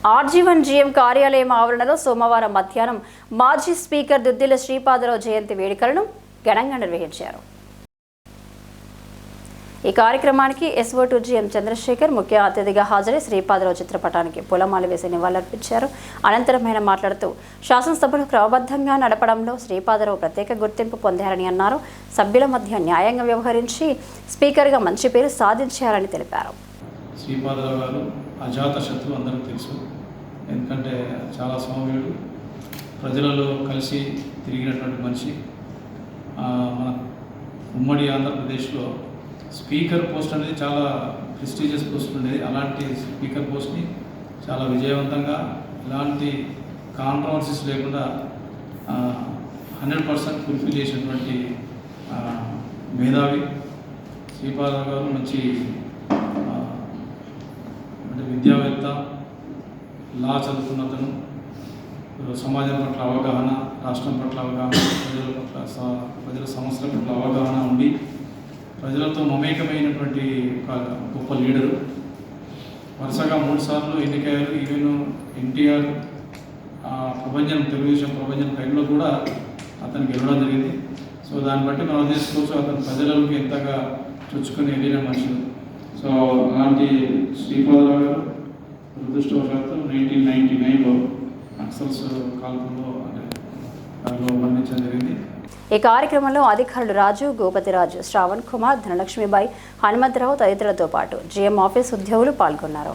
RG one GM కార్యాలయం ఆవరణలో సోమవారం మధ్యాహ్నం మాజీ స్పీకర్ దుద్దిల శ్రీపాదరావు జయంతి వేడుకలను ఘనంగా నిర్వహించారు. ఈ కార్యక్రమానికి ఎస్ఓ2 జీఎం చంద్రశేఖర్ ముఖ్య అతిథిగా హాజరై శ్రీపాదరావు చిత్రపటానికి పూలమాల వేసి నివాళులర్పించారు. అనంతరం ఆయన మాట్లాడుతూ శాసనసభను క్రమబద్ధంగా నడపడంలో శ్రీపాదరావు ప్రత్యేక గుర్తింపు పొందారని అన్నారు. సభ్యుల మధ్య న్యాయంగా వ్యవహరించి స్పీకర్గా మంచి పేరు సాధించారని తెలిపారు. శ్రీపాదరావు గారు అజాత శత్రువు అందరికీ తెలుసు. ఎందుకంటే చాలా సౌమ్యుడు, ప్రజలలో కలిసి తిరిగినటువంటి మనిషి. మన ఉమ్మడి ఆంధ్రప్రదేశ్లో స్పీకర్ పోస్ట్ అనేది చాలా ప్రెస్టీజియస్ పోస్ట్ ఉండేది. అలాంటి స్పీకర్ పోస్ట్ని చాలా విజయవంతంగా ఎలాంటి కాంట్రవర్సీస్ లేకుండా 100% ఫుల్ఫిల్ చేసినటువంటి మేధావి శ్రీపాదరావు గారు. మంచి విద్యావేత్త, లా చదువుకున్న అతను, సమాజం పట్ల అవగాహన, రాష్ట్రం పట్ల అవగాహన, ప్రజల సమస్యల పట్ల అవగాహన ఉండి ప్రజలతో మమేకమైనటువంటి ఒక గొప్ప లీడరు. వరుసగా 3 సార్లు ఎన్నికయ్యారు. ఈవెన్ ఎన్టీఆర్ ప్రభంజనం, తెలుగుదేశం ప్రభంజనం టైంలో కూడా అతను గెలవడం జరిగింది. సో దాన్ని బట్టి మనం తీసుకోవచ్చు అతను ప్రజలకు ఎంతగా చొచ్చుకొని వెళ్ళిన మనుషులు. సో అలాంటి శ్రీపాదరావు గారు దురదృష్టవశాత్తు 1999లో నక్సల్స్ కాల్పుల్లో దానిలో మరణించడం జరిగింది. ఈ కార్యక్రమంలో అధికారులు రాజు, గోపతిరాజు, శ్రావణ్ కుమార్, ధనలక్ష్మిబాయి, హనుమంతరావు తదితరులతో పాటు జీఎం ఆఫీస్ ఉద్యోగులు పాల్గొన్నారు.